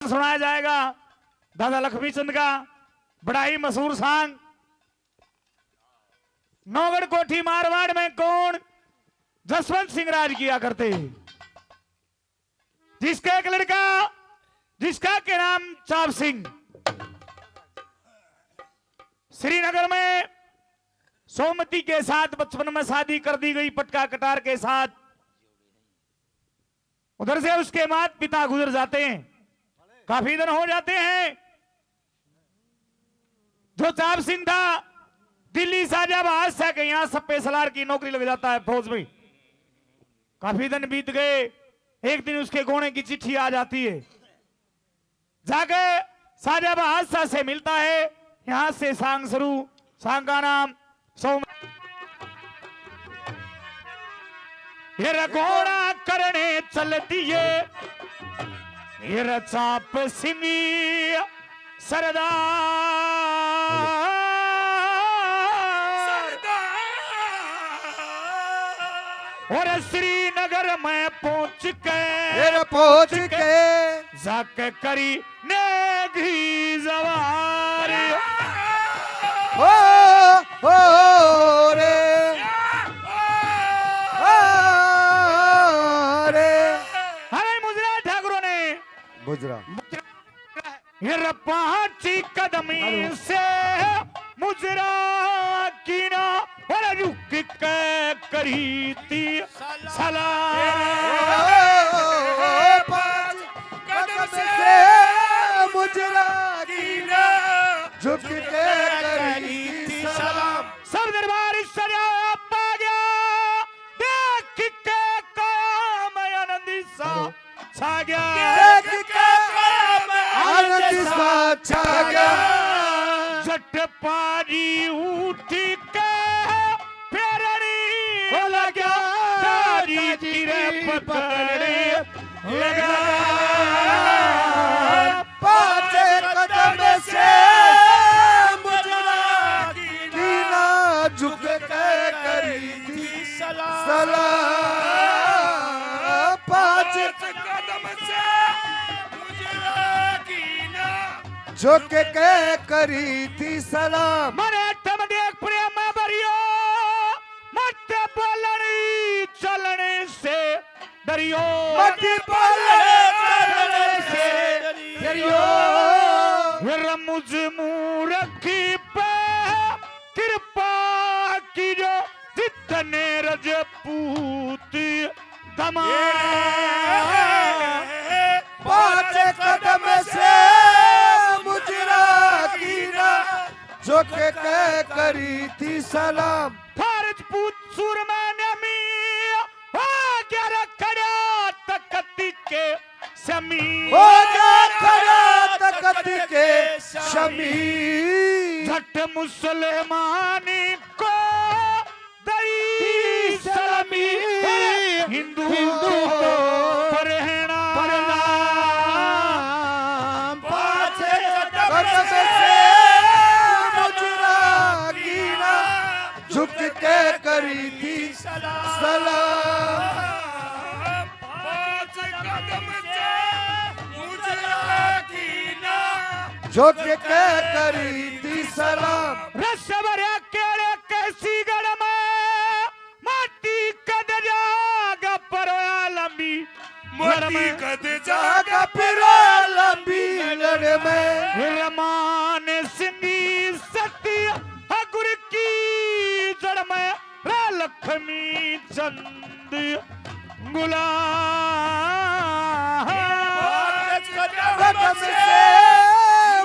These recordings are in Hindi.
सुनाया जाएगा दादा लक्ष्मी चंद का बड़ा ही मशहूर सांग। नौगढ़ कोठी मारवाड़ में कौन जसवंत सिंह राज किया करते, जिसका एक लड़का जिसका के नाम चाप सिंह श्रीनगर में सोमती के साथ बचपन में शादी कर दी गई पटका कटार के साथ। उधर से उसके माता पिता गुजर जाते हैं, काफी दिन हो जाते हैं। जो चाप सिंह था दिल्ली शाहजहाबाद से के यहां सप्पे सलार की नौकरी लग जाता है फौज में। काफी दिन बीत गए, एक दिन उसके गोने की चिट्ठी आ जाती है। जाके शाहजहाबाद से मिलता है, यहां से सांग शुरू। सांग का नाम सोम ये रघोड़ा करने चल दिए, ये चाप सिंह सरदार और श्रीनगर में पहुंच के जाके करी नेगी जवार। हो रे हमें मुजरा ठाकुरों ने गुजरा ये पांची कदमी से मुजरा की ना और रुक के करी थी सलाम। कदम से मुजरा की ना झुक के करी थी सलाम। सब दरबार सजा पा गया, देख के काम आनंद सा छा गया, देख के आनंद सा छा गया। झट पारी उठ के फेरनी हो लगा, सारी तीरे पकड़े लगा। पांच कदम से मुजरा की ना झुक के करी थी सलाम। पांच कदम से मुजरा की ना झुक के करी थी सलाम। मरे तम देख प्रेम बरियो, मत बोलनी चलने से डरियो, मत बोलने चलने से डरियो। मुझ मूर्खी पे कृपा कीजो, जितने रजपूत पांच कदम से मुजरा की ना झुक के करी थी सलाम। फर्ज पूत सुर में नमी हो क्या रखड़ा तकती के समी, हो जा खड़ा तकत के शमी। झट मुसलमानी को दई सलामी, हिंदू को पढ़ना पांच कदम से मुजरा की ना झुक के करी थी सलाम। पांच कदम से मुजरा की ना झुक के करी थी सलाम। रसवर केड़े कैसी गढ़ में माटी कद जागा पर लंबी मोती कद जागा फिरा लंबी लड़ में। रमान सिंगी सत्य हगुर की जड़ में लक्ष्मी चंद गुलाम। कदम से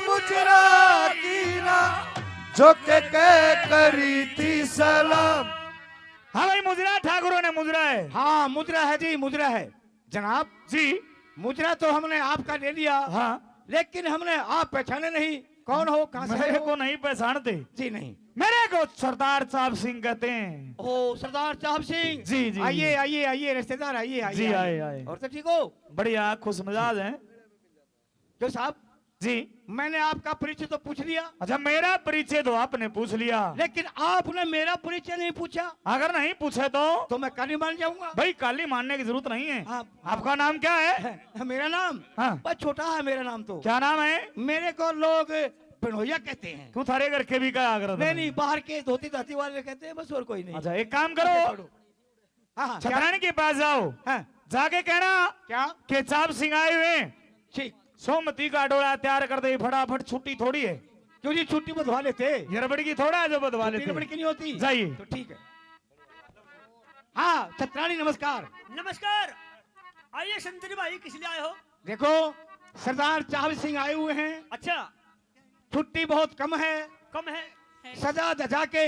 मुजरा की ना झुक के करी थी सलाम। हाँ भाई मुजरा ठाकुरों ने मुजरा है। हाँ मुद्रा है जी, मुद्रा है जनाब जी मुद्रा तो हमने आपका ले लिया। हाँ, लेकिन हमने आप पहचाने नहीं, कौन हो, कहां से मेरे हो? को नहीं पहचानते। जी नहीं। मेरे को सरदार चाप सिंह कहते हैं। ओ सरदार चाप सिंह। जी जी आइए आइए आइए रिश्तेदार आइए आइए जी आइए। आए आए। और तो ठीक हो? बढ़िया खुश मिजाज हैं। जो साहब जी। मैंने आपका परिचय तो पूछ लिया, अच्छा, मेरा परिचय तो आपने पूछ लिया, लेकिन आपने मेरा परिचय नहीं पूछा अगर नहीं पूछे तो मैं काली मान जाऊंगा। भाई काली मानने की जरूरत नहीं है। हाँ, आपका नाम क्या है? मेरा नाम हाँ। बस छोटा है मेरा नाम तो। क्या नाम है? मेरे को लोग पिनोया कहते हैं। क्यों थारे घर के भी क्या आगरा? नहीं नहीं, बाहर के धोती धाती वाले कहते हैं, बस और कोई नहीं। अच्छा, एक काम करो, हाँ हाँ, छतरानी के पास जाओ, हाँ, जाके कहना क्या? कि चाप सिंह आए हुए हैं, ठीक। सोमती का डोला तैयार कर दे फटाफट, छुट्टी थोड़ी है। क्यों जी, छुट्टी बधवा लेते? गड़बड़ी की थोड़ा है जो बदवा छुट्टी लेते। गड़बड़ की नहीं होती। जाइए। तो ठीक है। हाँ छतरानी नमस्कार। नमस्कार। आइए संतरी भाई, किस लिए आए हो? देखो सरदार चाहल सिंह आए हुए हैं, अच्छा, छुट्टी बहुत कम है, कम है? सजा धजा के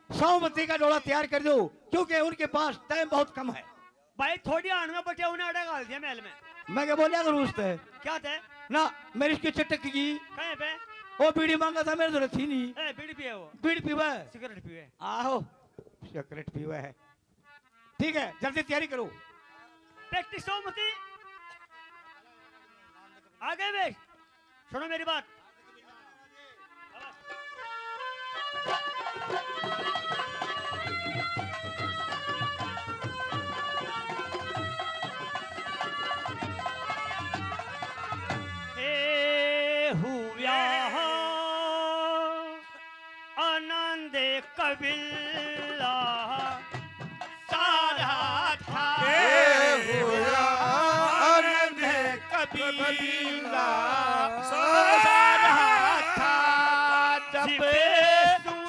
सोमवती का डोला तैयार कर दो, क्योंकि उनके पास टाइम बहुत कम है। भाई थोड़ी आन में बचे, उन्हें अड़ा डाल दिया महल में। मैं क्या बोलिया करूँ उससे? क्या थे? ना मेरी इसकी चटक की कहीं पे? वो बीड़ी मांगा था, मेरे जरूरत थी नहीं। ए, बीड़ी पिए वो? बीड़ी पीवा है? सिगरेट पिए? आहो सिगरेट पीवा है। ठीक है, जल्दी तैयारी करो। प्रैक्टिस हो मती। आगे बेश, सुनो मेरी बात। आनंद कबीला सारा था, आनंद कबीला सारा था, जब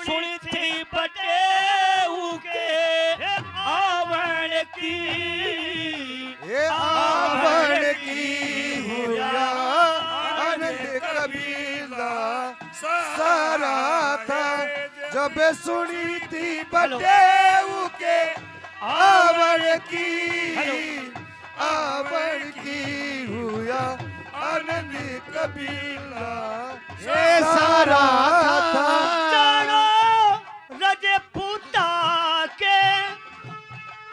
सुनी थी बटेऊ के आवण की, ये आवण की हुआ आनंद कबीला सारा था, जब सुनी थी बटेऊ के आवण की हुआ आनंद कबीला सारा था। जानो रजपूता के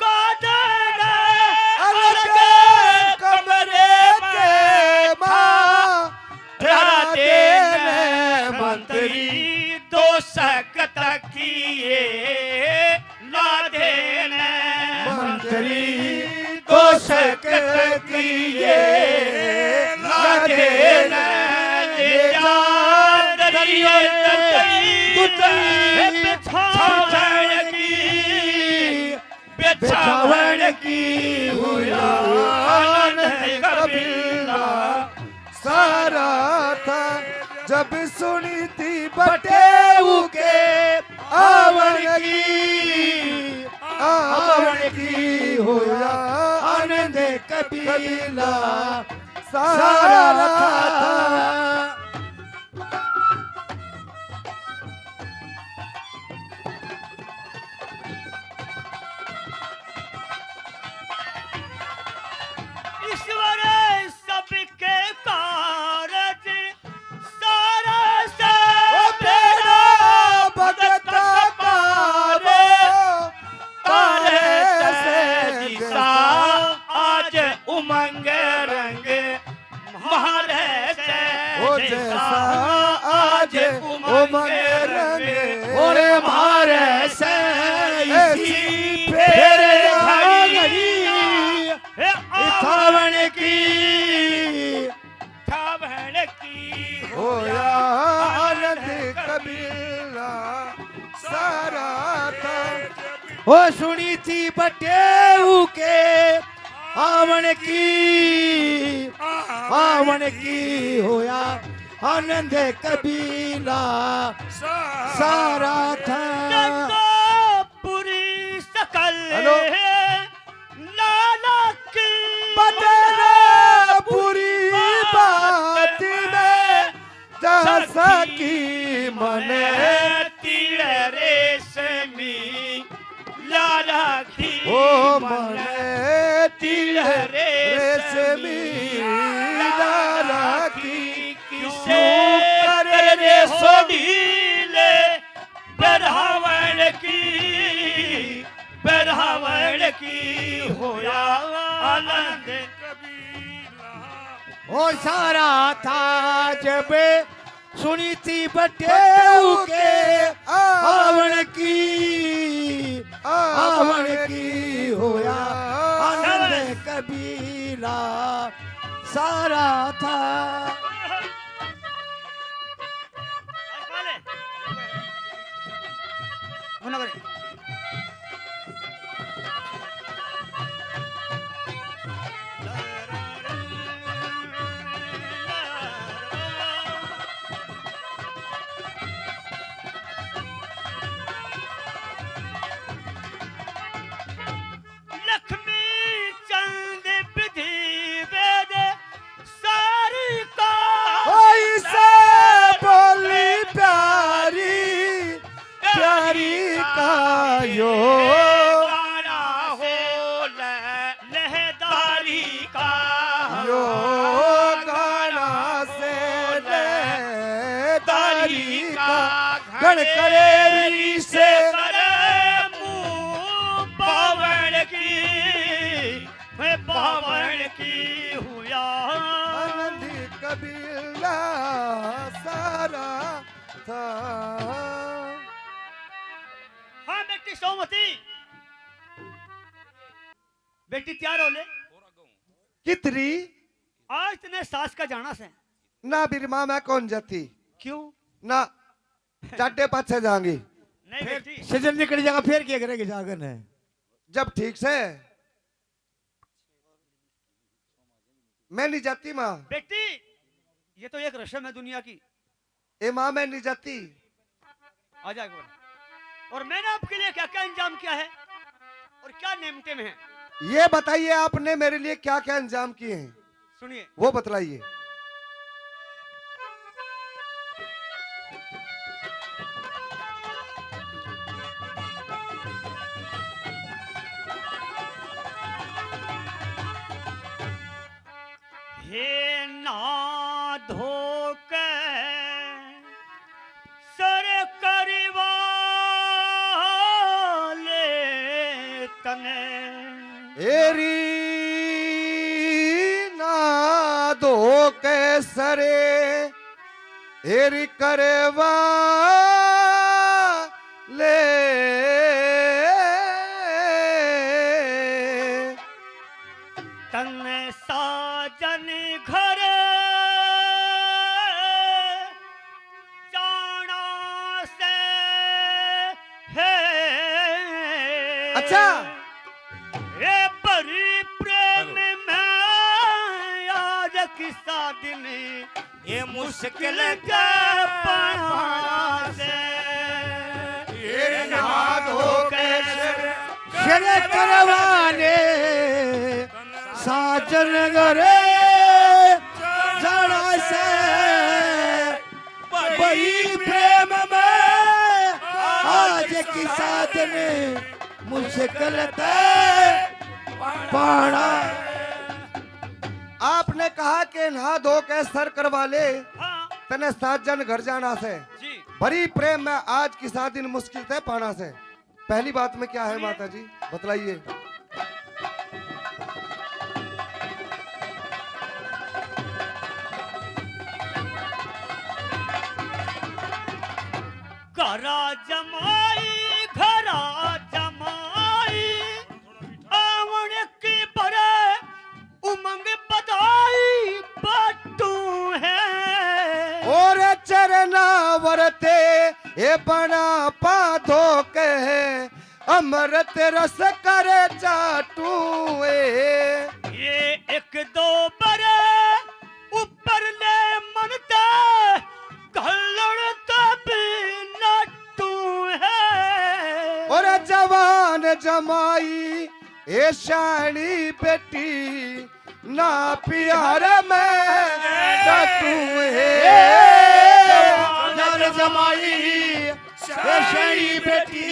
कादर अलग कमरे के माँ ध्याते ने मंत्री दो सकत किए लादे ने मंत्री को सकत किए लादे ने ले जा दरिया बिछावन की हुआ आनंद कबीला सारा था, जब सुनी थी बटेऊ के आवण की हुआ आनंद कबीला सारा था। ईश्वर सबके कारज सारा से तेरा भगत तारे से दिशा आज उमंग रंग मारे से ओ जैसा आज उमंग रंग और मारे से इसी फेर घड़ी थावण की होया आनंद कबीला सारा था। ओ सुनी थी बटेऊ के आवण की होया आनंद कबीला सारा था। पूरी सकल हेलो। लाला की बदला बुरी बात में जैसा की मने तीर रेशमी लाला की ओ मने तीर रेशमी लाला की किसे करे रे सोडीले बरहावण की होया आनंद ओ सारा था जब सुनी थी बटेऊ के आवन की होया आनंद कबीरा सारा था। गण करेरी से पावन की हुआ आनंद कबीरा सारा था। हाँ बेटी सोमवती, बेटी तैयार हो ले। कितरी आज तने सास का जाना से ना बिरमा मैं कौन जाती क्यों ना जाटे पाछे जाएंगी। नहीं बेटी, सीजन निकल जाएगा फिर क्या करेगी जागन है। जब ठीक से मैं नहीं जाती माँ। बेटी ये तो एक रस्म है दुनिया की। ए माँ मैं नहीं जाती। आ जाएगा। और मैंने आपके लिए क्या क्या इंतजाम किया है और क्या नेमटे में है, ये बताइए आपने मेरे लिए क्या क्या इंतजाम किए हैं, सुनिए। वो बतलाइए। हे ना धोके सर करवा ले तने एरी ना दो के सरे एरी करवा ले तन साजन घर जाना से है। अच्छा ये बड़ी प्रेम में आज किसा दिन ये मुश्किल के पाना से ये ना धोके शरे करवाने साजन गरे जड़ा से बड़ी प्रेम में आज की साजन मुश्किल पाना। आपने कहा कि नहा धो के सर करवा ले हाँ तने 7 जन घर जाना से जी। बड़ी प्रेम में आज की 7 दिन मुश्किल थे पाना से। पहली बात में क्या है माता जी बतलाइए। घरा जमाई आवण की बरे उमंग बधाई बटू है। और चरना वरते ये बना पाधो के अमृत रस करे चाटू ये एक दो बरे ऊपर ले मनते घल्लड़ तभी नटू है। और जवान जमाई ये शानी बेटी ना प्यार में डटू जवान जमाई शेषणी बेटी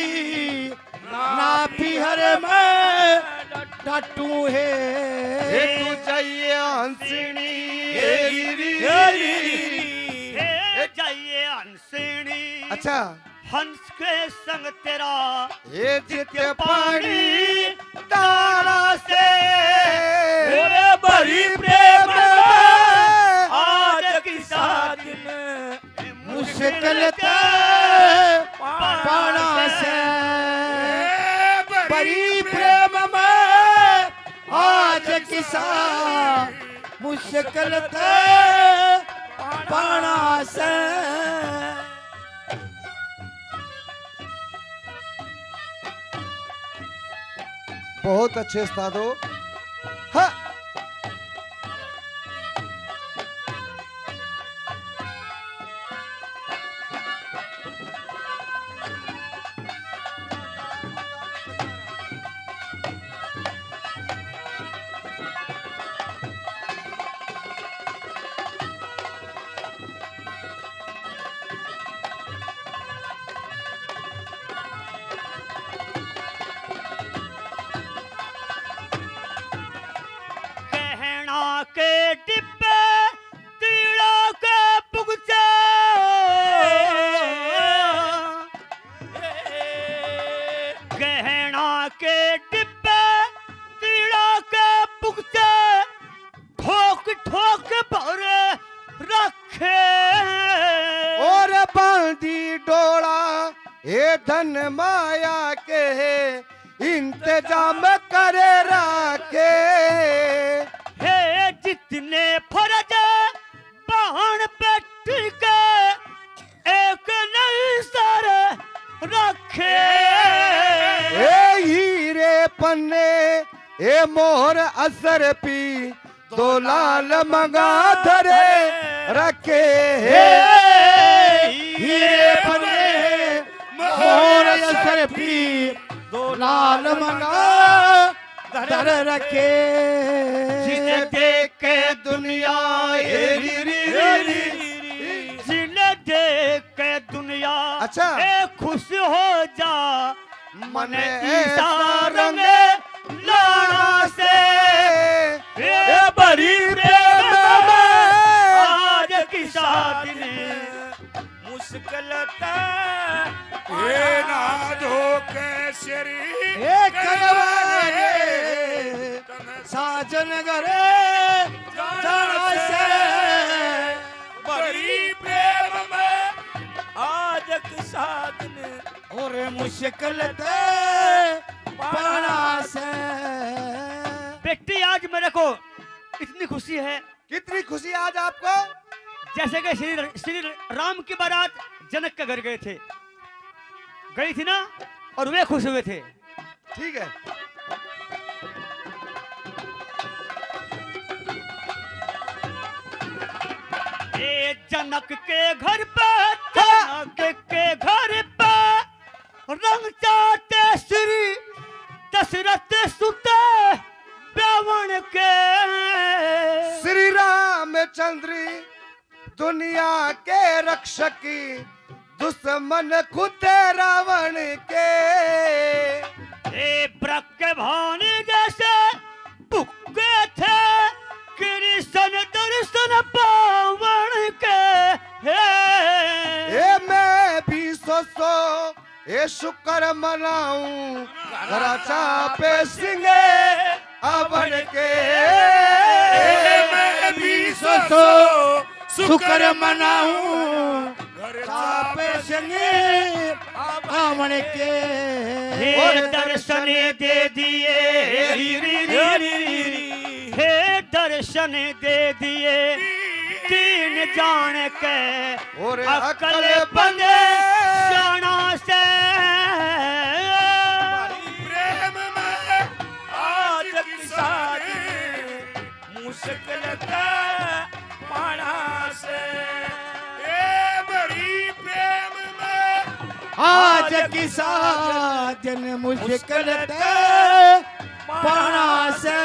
ना पिहर में डटू है। तू चाहिए हंसनी जाइए हंसनी। अच्छा हंस के संग तेरा ये जित पानी तारा से बड़ी प्रेम आज की साथ मुश्किल ते पाना से बड़ी प्रेम में आज किसा मुश्किल ते पाना से। बहुत अच्छे उस्ताद हो। हाँ। के डिब्बे तीड़ों के पुगचे गहना के डिब्बे तीड़ों के पुगचे ठोक ठोक भर रखे और बांधी डोला ये धन माया के इंतजाम करे राके। जितने फर्ज बाहन पे टिके एक नई सर रखे ए हीरे पन्ने ए मोहर असर पी दो लाल मंगा धरे रखे। हीरे पन्ने मोहर असर पी दो लाल मंगा धर रखे। जिन्हें देख के दुनिया जिन्हें देख के दुनिया अच्छा। खुश हो जा मन ऐसा रंग लाना से ये बड़ी प्रेम आज की शादी मुश्किल ये ना धोखे शरीर एक करवाने साजन करे जाना से बड़ी प्रेम में आज की साधन और मुश्किल ते पाना से। बेटी आज मेरे को इतनी खुशी है कितनी खुशी आज आपको। जैसे कि श्री राम की बारात जनक के घर गए थे, गई थी ना, और वे खुश हुए थे। ठीक है। ए जनक के घर पर जनक के घर पर रंग चाहते श्री दशरथ सुते रावण के। श्री रामचंद्र दुनिया के रक्षकी दुश्मन खुद रावण के। ए ब्रह्म भानी जैसे भुक्के थे कृष्ण दर्शन पावन के। ए मैं भी सो ए शुक्र मनाऊं राजा पे सिंगे अवन के। मैं भी सो शुक्र मनाऊं पे संगे आमन के। हे दर्शन दे दिए हे दर्शन दे दिए तीन जान के और अकल बंदे जाना से। प्रेम में आज की शादी मुश्किल पाना से। ये बड़ी प्रेम में आज की साजन मुश्किल ते पाना से।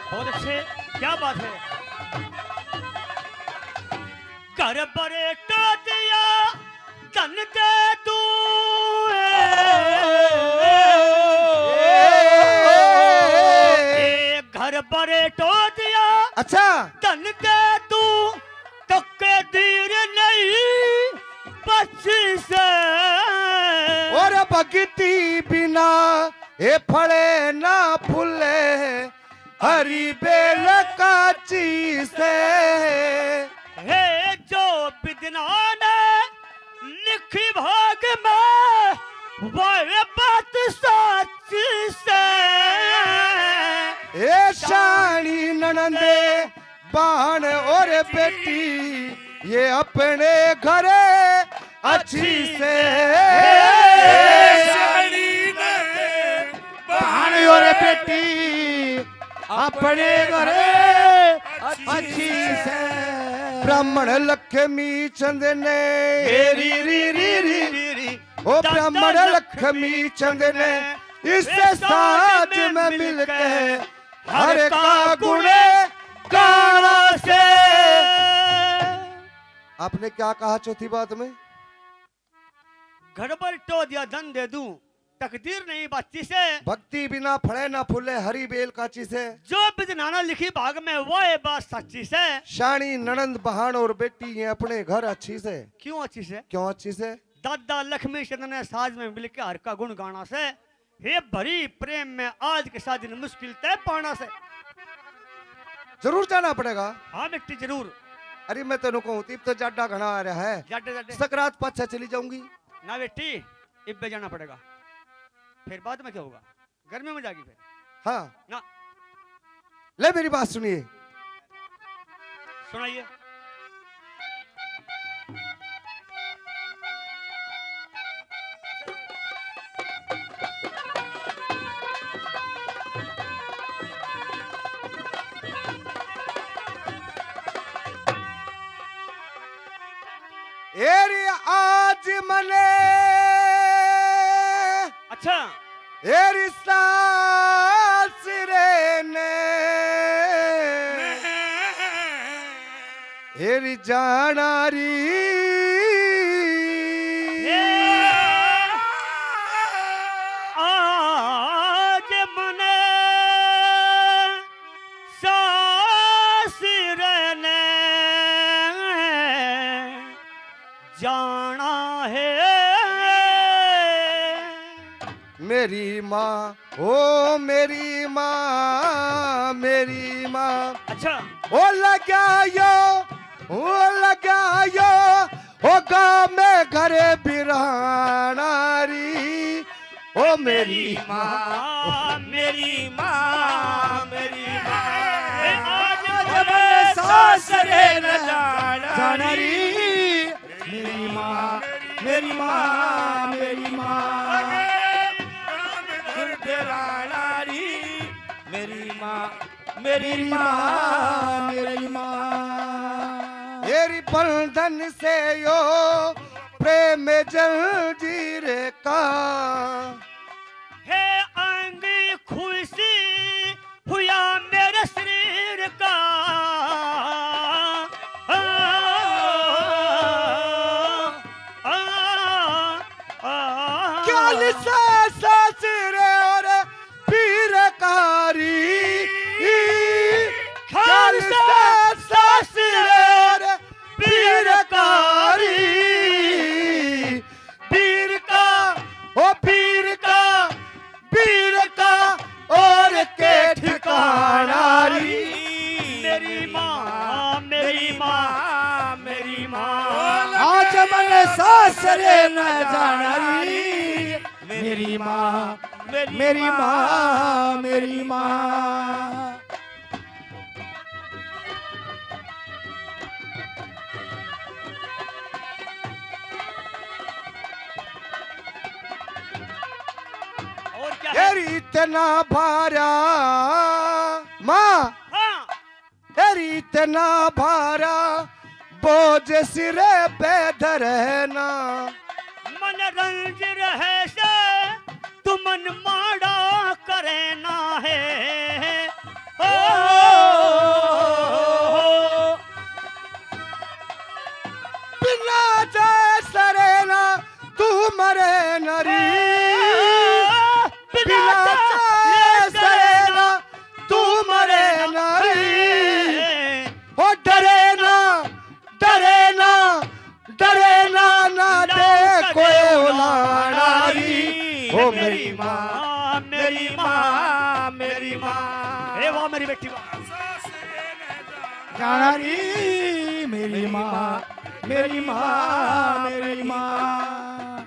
बहुत अच्छे, क्या बात है। कर बरे दिया धन दे तू बड़े टो दिया अच्छा धन के तू तके दीर नहीं बच्ची से और भगती बिना ए फड़े ना फूले हरी बेल काची से हे जो विदना ने लिखी भाग में वह बात सच्ची से ए शानी ननंदे बाण और बेटी ये अपने घरे अच्छी से बहन और बेटी अपने घरे अच्छी से ब्राह्मण लक्ष्मी चंद ने री री री री री ओ ब्राह्मण लक्ष्मी चंद ने इससे साथ में मिलके हर का गुणे गाना से। आपने क्या कहा चौथी बात में? घर पर टो दिया धन दे दूं तकदीर नहीं बच्ची से भक्ति बिना फड़े ना फूले हरी बेल काची से जो विदनाना लिखी भाग में वो ये बात सच्ची से शानी ननंद बहान और बेटी ये अपने घर अच्छी से। क्यों अच्छी से? क्यों अच्छी से? दादा लक्ष्मी चंद ने साज में मिलकर हर का गुण गाना से हे भरी प्रेम में आज के साथ दिन मुश्किल तय पाना से। जरूर जाना पड़ेगा। हाँ बेटी जरूर। अरे मैं तेनों कहूँ तीप तो जाडा घना आ रहा है जाटे जाटे सकरात पाछा चली जाऊंगी ना बेटी इब्बे जाना पड़ेगा फिर बाद में क्या होगा गर्मी में जाएगी फिर। हाँ ना ले मेरी बात सुनिए। सुनाइए। एरी आज मने अच्छा एरी सास रे ने एरी जानारी आज मने सासुर ने जाना है मेरी माँ ओ मेरी माँ मेरी माँ अच्छा ओ लगायो ओ गाँव में घरे बिरानारी ओ मेरी माँ मेरी माँ मेरी माँ आज सासरे न जाना री मेरी माँ मेरी माँ मेरी माँ मेरी माँ मेरी माँ मेरी माँ मेरी बंधन से यो प्रेम जंजीर का है अंगी खुशी हुआ मेरे शरीर का क्या ससुर और पीरकारी ख्याल ससुर और पीरकारी पीर का ओ पीर का और के ठिकानारी मेरी माँ मेरी माँ मेरी माँ आज मन सासरे न जाना री मेरी माँ मेरी माँ मेरी माँ और क्या है? तेरी इतना भारा माँ हाँ तेरी इतना भारा बोझ सिरे पे धरना मन रंज रहे से तू मन माड़ा करे ना है ओ, बिना जैसरे ना तू मरे नरी बिना जैसरे ना तू मरे ओ मेरी माँ मेरी माँ मेरी माँ ए वाह मेरी बेटी वाह जाना री मेरी माँ मेरी माँ मेरी माँ।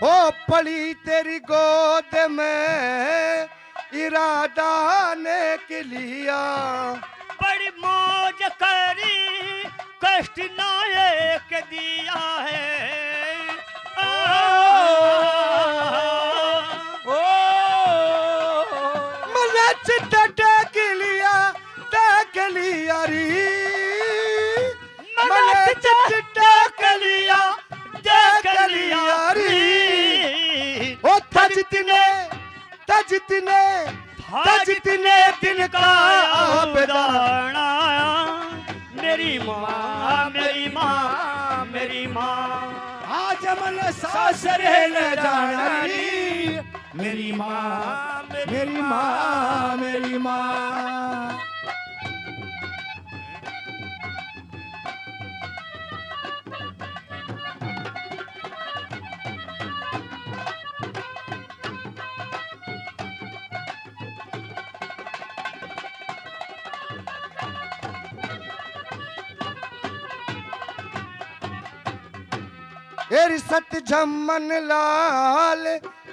ओ पड़ी तेरी गोद में इरादा ने के लिया, बड़ी मौज करी कष्ट नायक दिया है मैंने चिट्टा देख लिया री, मैंने चिट्टा देख लिया री। ओ तजतने दिन का बेदाना मेरी माँ मेरी माँ मेरी माँ। आज मन सासरे न जाना री मेरी माँ मेरी माँ मेरी माँ। एरी सत जमन लाल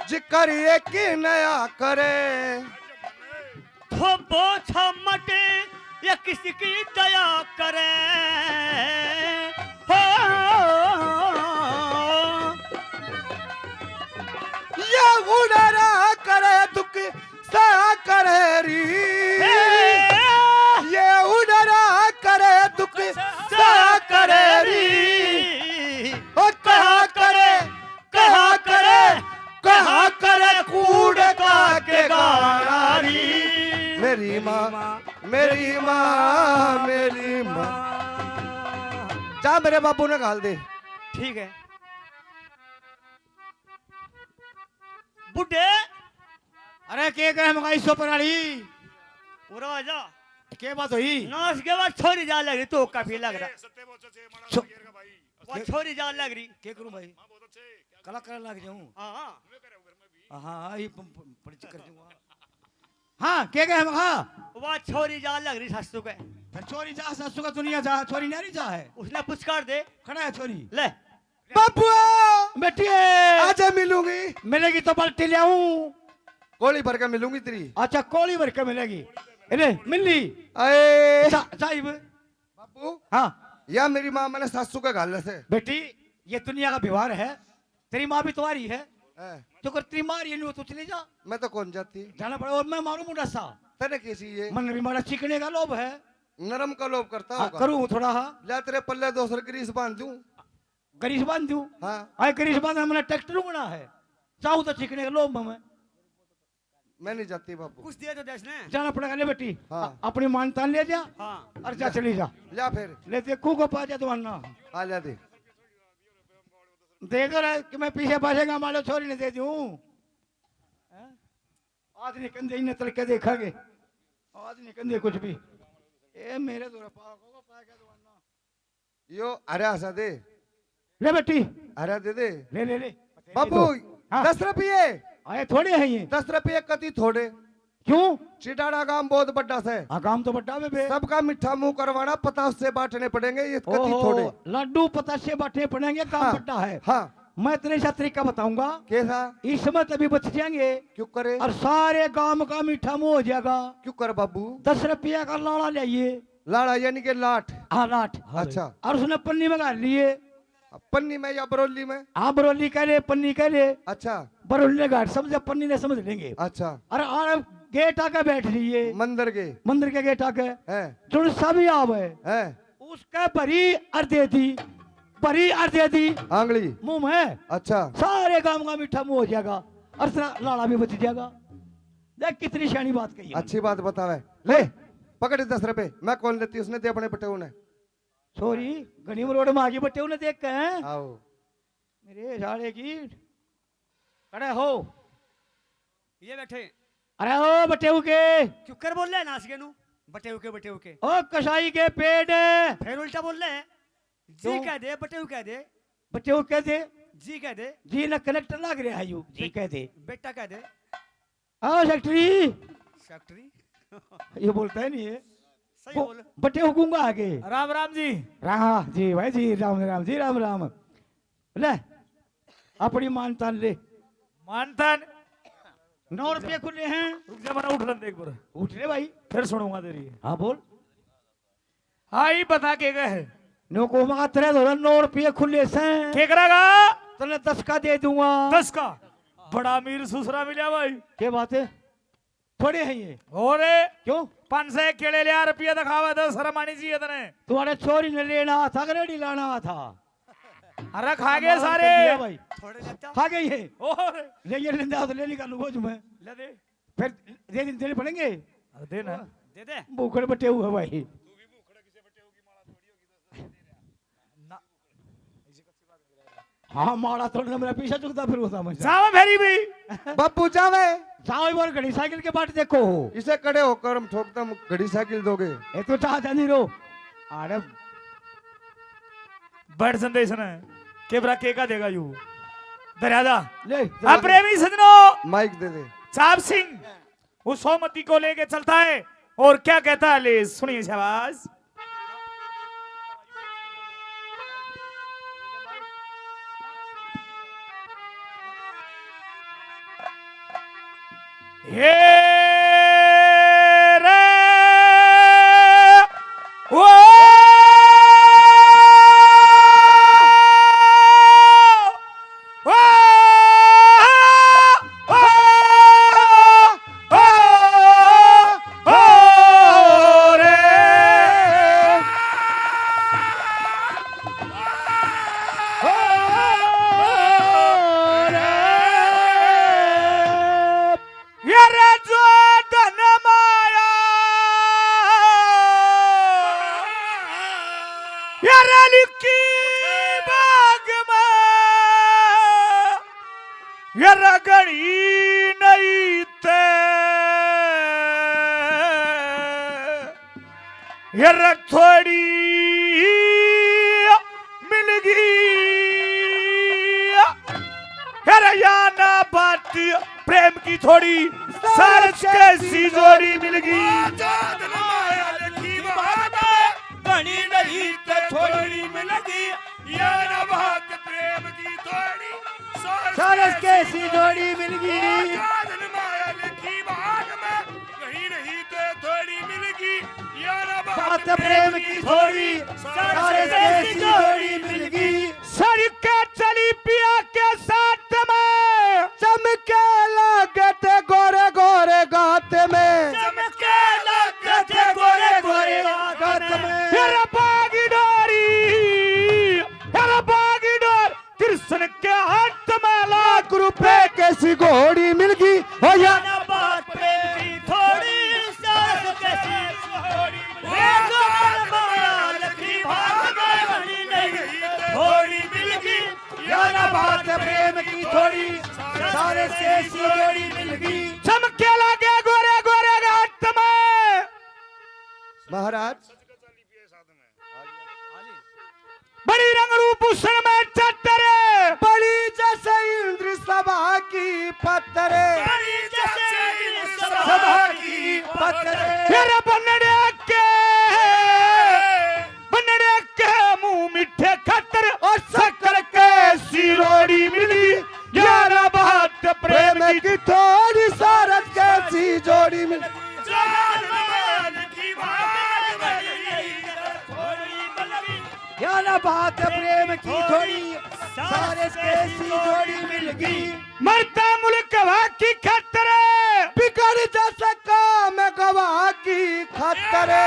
जिकर एक नया करे, थोबो छमटे या किसी की दया करे हो ये उड़रा करे दुख सा करे री, ये उड़रा करे दुख सा करे री। ओ कहा करे कूड़ का के गाना री। मेरी माँ मेरी माँ मेरी माँ। जा मेरे बापू ने गाल दे। ठीक है बुढ़े अरे के कहे मगाई सो पराड़ी पूरा आजा के बात हुई? नाश के बाद छोरी जा लग रही तो काफी लग रहा वो छोरी जा लग रही के करूं भाई? कला कर लग जाऊं। हाँ हाँ ये परिचय कर दूंगा। हाँ के कहे मगा? वो छोरी जा लग रही सस्तु के फिर छोरी जा ससु का दुनिया जा छोरी नारी जा है उसने पुचकार दे खड़ा है छोरी। ले बापू बेटी आजा मिलूंगी, मिलेगी तो पलटी ले आऊं। गोली भर के मिलूंगी तेरी। अच्छा कोली भर के मिलेगी अरे मिली अरे साहिब। बापू हाँ या मेरी माँ मैंने सासू के गाल से बेटी ये दुनिया का व्यवहार है। तेरी माँ भी तुम्हारी है है। जो कर तेरी माँ ये नहीं तो चले जा मैं तो कौन जाती जाना पड़े और मैं मारू मुंडा सा तेरे कैसी ये मन भी मारा चिकने का लोभ है। नरम का लोभ करता हाँ, होगा। करूँ थोड़ा हाँ ला तेरे पल्ले 200 ग्रीस बांध दूं। गरीस बांध दूं। हाँ आए गरीस बांध मैंने ट्रैक्टर उगना है चाहूँ तो चिकने का लोभ में मैं नहीं जाती बापू। कुछ दिया तो देश ने जाना पड़ेगा ले बेटी। हाँ। अपनी मानता ले जा हाँ और जा चली जा ला फिर ले देखू को पा जा तो वरना आ जा दे। देख रहा है कि मैं पीछे पासेगा मालो छोरी ने दे दूं। आज नहीं कंधे इन्हें तड़के देखागे आज नहीं कंधे कुछ भी ए मेरे दो यो अरे आशा दे ले बेटी अरे दे दे ले ले ले बापू हाँ। 10 रुपये आए थोड़े हैं ये 10 रुपये कति थोड़े। क्यों? चिटाड़ा गांव बहुत बड़ा से हाँ काम तो बट्टा में बे सबका मिठा मुंह करवाना 50 से बांटने पड़ेंगे ये कति ओहो, थोड़े। लड्डू 50 से बांटने पड़ेंगे काम हाँ, बट्टा है। हाँ मैं तेरे साथ तरीका बताऊंगा कैसा इस समय तभी बच जाएंगे क्यों करे और सारे गांव का मीठा मुंह हो जाएगा। क्यों कर बाबू? 10 रुपया का लाड़ा लाइए लाड़ा यानी के लाठ। हाँ लाठ अच्छा। और उसने पन्नी में गाड़ लिए पन्नी में या बरौली में? हाँ बरौली कह ले पन्नी कह ले अच्छा बरौली ने गाड़ समझे पन्नी ने समझ लेंगे। अच्छा अरे और गेट आके बैठ लिए मंदिर के मंदिर के गेट आके है जो सभी आवे है उसका भरी अर्धे दी आंगली मुंह में अच्छा सारे गांव का मीठा मुंह हो जाएगा और तेरा लाड़ा भी बच जाएगा। देख कितनी शानी बात कही है। अच्छी बात बतावे ले पकड़ 10 रुपए मैं कौन लेती उसने दे अपने पटे ने। सॉरी गनीम रोड में आगे बटे उन्हें देख के हैं आओ मेरे साले की खड़े हो ये बैठे अरे ओ बटे के क्यों कर बोल रहे हैं नासिके नु बटे के ओ कसाई के पेट फिर उल्टा बोल रहे हैं जी क्यों? कह दे बटे कह दे बटे कह दे जी कह दे, जी ना कनेक्टर लग रहा है यू जी कह दे। बेटा कह दे। आओ सेक्रेटरी, सेक्रेटरी ये बोलता है नहीं है। सही बोल। बटे हुकूंगा आगे। राम राम जी। राम जी भाई जी, राम राम जी, राम राम। ले अपनी मानता ले। मानतन 9 रुपये खुले हैं। रुक जा, मना उठ रहा देख पर, उठ रे भाई। फिर सुनूंगा तेरी। हाँ बोल। हाँ ही बता के गए है नो को मगा तेरे 9 रुपये खुले से के करेगा। तने 10 का दे दूंगा। 10 का बड़ा अमीर सुसरा मिला भाई। क्या बात है, थोड़े हैं ये। और क्यों 500 केले लिया, रुपया दिखावा 10 शर्म आनी चाहिए तने। तुम्हारे छोरी ने लेना था कि नहीं लाना था? अरे खा गए सारे दिया भाई, थोड़े लेता। खा गए ये। और ले ये लेंदा तो ले निकालूंगा तुम्हें। ले दे। फिर देने पड़ेंगे। अरे दे ना। दे दे। भूखड़ बटे हुए भाई। हाँ मारा थोड़ा मेरा पीछा चुकता फिर होता मैं। जावा फेरी भी। बब्बू जावे जाओ एक बार घड़ी साइकिल के बाट देखो। इसे खड़े होकर हम ठोकता हम घड़ी साइकिल दोगे। ये तो चाहता नहीं रो। अरे बड़ संदेश ने के बरा के का देगा यू दरियादा। ले अब प्रेमी सजनों, माइक दे दे। चाप सिंह उस सोमती को लेके चलता है और क्या कहता है, ले सुनिए शाबाश। ये रे वो रगड़ी नहीं ते यार थोड़ी मिल गई यार या ना बात प्रेम की थोड़ी सरस कैसी जोड़ी मिल गई। बनी नहीं तो थोड़ी मिल गई यार बात प्रेम की थोड़ी सरस कैसी जोड़ी मिल गई। बात प्रेम की थोड़ी सरस कैसी जोड़ी मिल गई। सड़के चली पिया के साथ में चमके लागते गोरे गोरे गात में। चमके लगते गोरे गोरे गात में। तेरा बागी डोरी तेरा बागी डोर कृष्ण के हाथ में लाख रुपए कैसी घोड़ी मिल गई हो या ना बात प्रेम की थोड़ी सरस कैसी थोड़ी थोड़ी मिल गई यार बात प्रेम की थोड़ी सरस कैसी जोड़ी मिल गई। चमके लगे गोरे गोरे हाथ में। महाराज बड़ी रंग रूप उसर में चतरे बड़ी जैसे इंद्र सभा की पत्थरे। सभा की पत्थरे फिर बनड़े के मुंह मिठे खतर और शक्कर के सिरोड़ी मिली यार बात प्रेम प्रेम की। की थोड़ी सरस कैसी जोड़ी मिल यार बात प्रेम की थोड़ी सरस कैसी जोड़ी मिल गई। मरता मुल्क की खतरे बिगड़ जैसे काम गवाह की खतरे।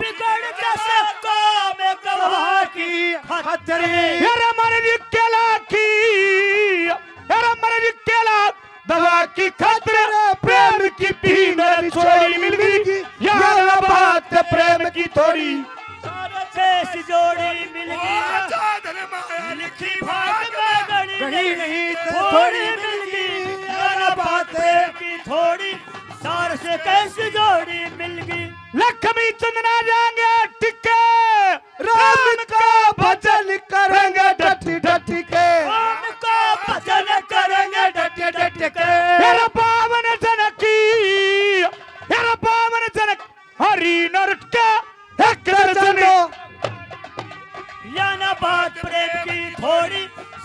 बिगड़ जैसे काम गवाह की खतरे यार मर केला की यार मर केला दवा की खतरे प्रेम की पीने छोड़ी मिल गई यार बात प्रेम की थोड़ी कैसी जोड़ी मिल गई लिखी भाग में गणी नहीं तो थोड़ी मिल गई यार बात की थोड़ी सार से कैसी जोड़ी मिल गई। लक्ष्मी चंदना जाएंगे टिके राम का भजन बात प्रेम की थोड़ी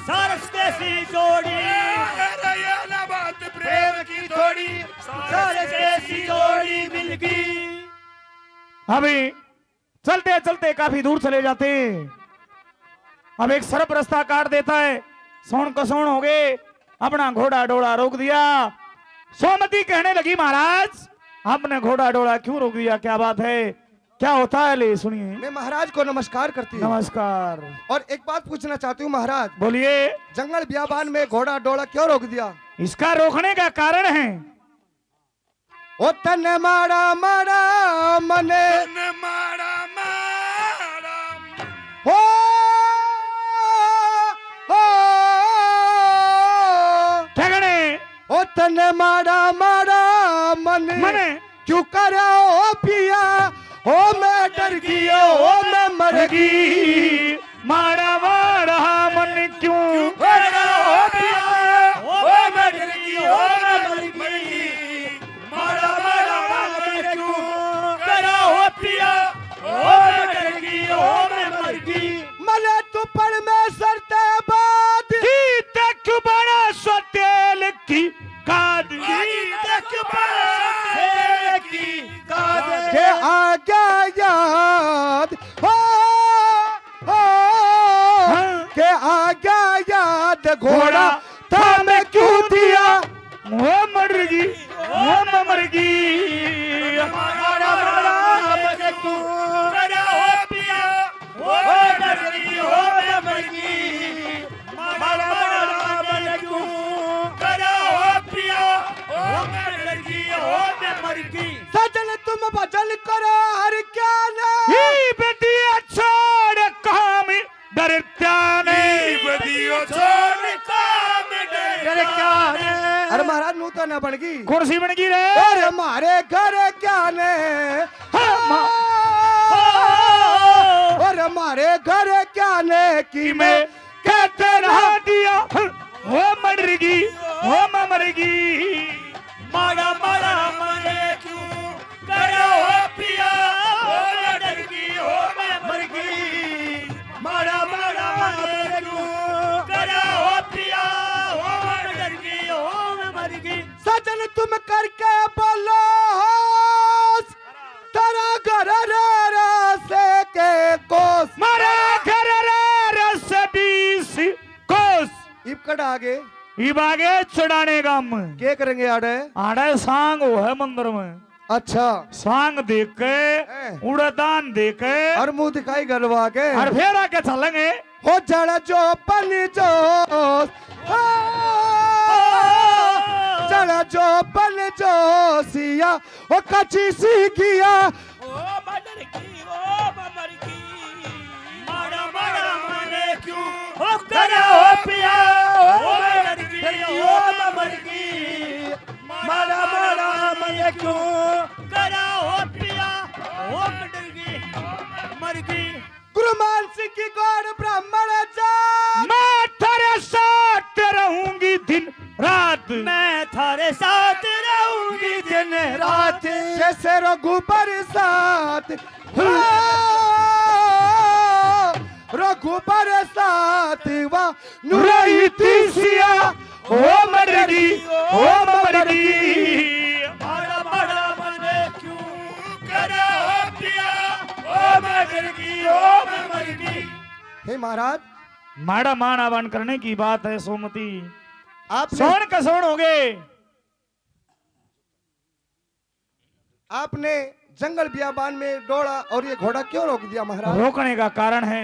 सारस कैसी जोड़ी अरे ये ना बात प्रेम की थोड़ी सारस कैसी जोड़ी मिल गई। अभी चलते चलते काफी दूर चले जाते हैं। अब एक सर्प रास्ता काट देता है। सोन कसोन हो गए, अपना घोड़ा डोला रोक दिया। सोमती कहने लगी महाराज आपने घोड़ा डोला क्यों रोक दिया, क्या बात है, क्या होता है? ले सुनिए। मैं महाराज को नमस्कार करती हूँ नमस्कार। और एक बात पूछना चाहती हूँ महाराज, बोलिए। जंगल बियाबान में घोड़ा डोला क्यों रोक दिया? इसका रोकने का कारण है ओ तने मारा मारा मने न मारा मारा हो क्या कहने ओ तने मारा मारा मने मने क्यों करा ओ पिया ओ मैं डर गया ओ मैं मर गई मारा मारा मन क्यों करा हो पिया ओ मैं डर गई ओ मैं मर गई मारा मारा मैं क्यों करा हो पिया ओ मैं डर गई ओ मैं मर गई मले तू परमेश्वर ते बात की तक बड़ा सतेल की काद तक पर की काद के आ गया याद हो के आ गया याद घोड़ा था मैं क्यों दिया वो मरगी वो मरगी मारा मारा मैं क्यों करा हो पिया ओ मैं डर गई ओ मैं मर गई मारा मारा मैं क्यों करा हो पिया ओ मैं डर गई ओ मैं मर गई सजन तुम भजन करो हर क्या ने ही बेटिया छोड़ काम डरता नहीं बदियो छोड़ काम डर क्या अरे महाराज नू तो ना बन गई कुर्सी बन गई रे। अरे हमारे घर क्या ने और हमारे घर क्या ने की मैं कहते रहा दिया वो मरगी वो मरगी मारा मारा मरे क्यों करा हो पिया ओ मैं डर गई ओ मैं मर गई मारा मारा मरे क्यों करा हो पिया ओ मैं डर गई ओ मैं मर गई सजन तुम करके बोलो होश, तेरा घर रे से के कोस मारा घर रस 20 कोस इबकट आगे इब आगे चढ़ाने का हम के करेंगे आड़े आड़े सांग वो है मंदिर में। अच्छा सांग देख के उड़ान देख के और मुंह दिखाई गलवा के और फिर आके चलेंगे। हो जड़ जो पन जो जड़ जो पन जो सिया ओ कची सी किया ओ मैं डर गई ओ मैं मर गई मारा मारा मरे क्यों ओ करा हो पिया ओ मैं डर गई ओ मैं मर गई मारा मारा मरे क्यों करा हो पिया ओ मैं डर गई मर गई गुरुमान सिंह की गौड़ ब्राह्मण जा मैं तेरे साथ रहूंगी दिन रात मैं थारे साथ रहूंगी दिन रात जैसे रघुबर साथ रघुबर साथ वा नुराई तीसिया ओ मरगी ओ मरगी मारा मारा मरे क्यों करा हो पिया ओ मैं डर गई ओ मैं मर गई हे महाराज माड़ा मान आवान करने की बात है सोमती। आपने सोन कसोन हो गए। आपने जंगल बियाबान में डोड़ा और ये घोड़ा क्यों रोक दिया महाराज? रोकने का कारण है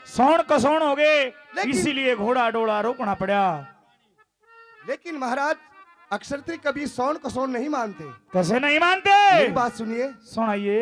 सोन कसोन हो गए, लेकिन- इसीलिए घोड़ा डोला रोकना पड़ा। लेकिन महाराज अक्षत्री कभी सोन को सोन नहीं मानते। कैसे नहीं मानते? मेरी बात सुनिए, सुनाइए।